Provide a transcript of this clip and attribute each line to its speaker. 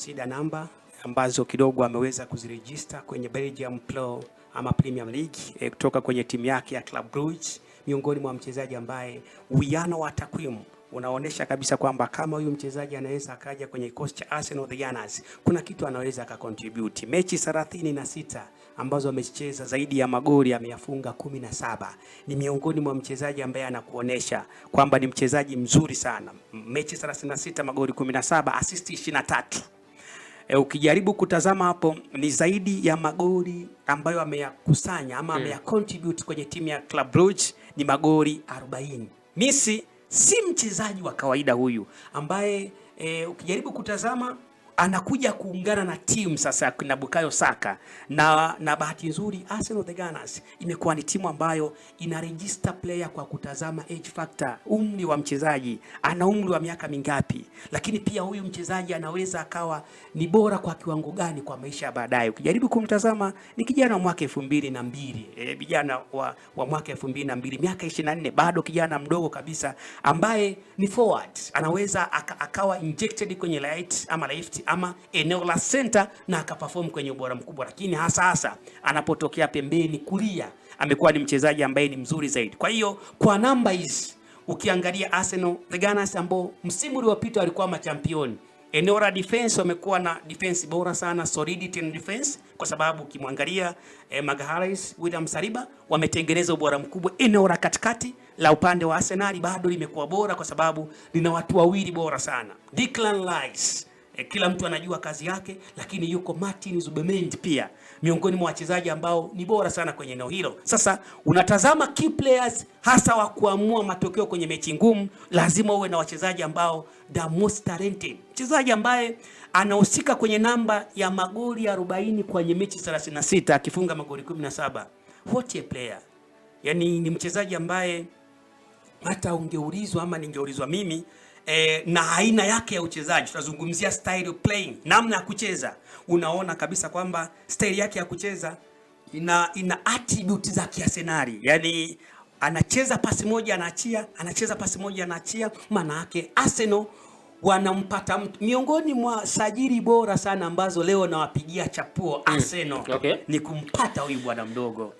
Speaker 1: consider number ambazo kidogo ameweza kuziregister kwenye Belgium Pro ama Premier League kutoka kwenye timu yake ya Club Brugge, miongoni mwa mchezaji ambaye uwiano wa takwimu unaonesha kabisa kwamba kama huyu mchezaji anaweza akaja kwenye kikosi cha Arsenal the Gunners, kuna kitu anaweza akacontribute. Mechi 36 ambazo amecheza, zaidi ya magoli ameyafunga 17. Ni miongoni mwa mchezaji ambaye anakuonesha kwamba ni mchezaji mzuri sana. Mechi 36, magoli 17, assist 23. Ukijaribu kutazama hapo ni zaidi ya magoli ambayo ameyakusanya ama ameyacontribute kwenye timu ya Club Brugge ni magoli 40. Messi si mchezaji wa kawaida huyu ambaye ukijaribu kutazama anakuja kuungana na timu sasa na Bukayo Saka na bahati nzuri Arsenal the Gunners imekuwa ni timu ambayo ina register player kwa kutazama age factor, umri wa mchezaji, ana umri wa miaka mingapi, lakini pia huyu mchezaji anaweza akawa ni bora kwa kiwango gani kwa maisha ya baadaye. Ukijaribu kumtazama ni kijana wa mwaka 2002, vijana wa mwaka 2002, miaka 24, bado kijana mdogo kabisa ambaye ni forward, anaweza akawa injected kwenye right ama left ama eneo la center na akaperform kwenye ubora mkubwa, lakini hasa anapotokea pembeni kulia amekuwa ni mchezaji ambaye ni mzuri zaidi. Kwa hiyo kwa namba hizi ukiangalia Arsenal the Gunners ambao msimu uliopita walikuwa machampioni, eneo la defense wamekuwa na defense bora sana, solidity in defense, kwa sababu ukimwangalia Magalhaes, William Saliba wametengeneza ubora mkubwa. Eneo la katikati la upande wa Arsenal bado limekuwa bora kwa sababu lina watu wawili bora sana, Declan Rice, kila mtu anajua kazi yake, lakini yuko Martin Zubimendi pia miongoni mwa wachezaji ambao ni bora sana kwenye eneo hilo. Sasa unatazama key players hasa wa kuamua matokeo kwenye mechi ngumu, lazima uwe na wachezaji ambao the most talented. Mchezaji ambaye anahusika kwenye namba ya magoli 40 kwenye mechi 36 akifunga magoli 17. What a player. Yani ni mchezaji ambaye hata ungeulizwa ama ningeulizwa mimi na aina yake ya uchezaji, tunazungumzia style of playing, namna ya kucheza, unaona kabisa kwamba style yake ya kucheza ina attributes za kiarsenali. Yani anacheza pasi moja anaachia, anacheza pasi moja anaachia. Maana yake Arsenal wanampata mtu miongoni mwa sajili bora sana ambazo leo nawapigia chapuo Arsenal. Ni kumpata huyu bwana mdogo.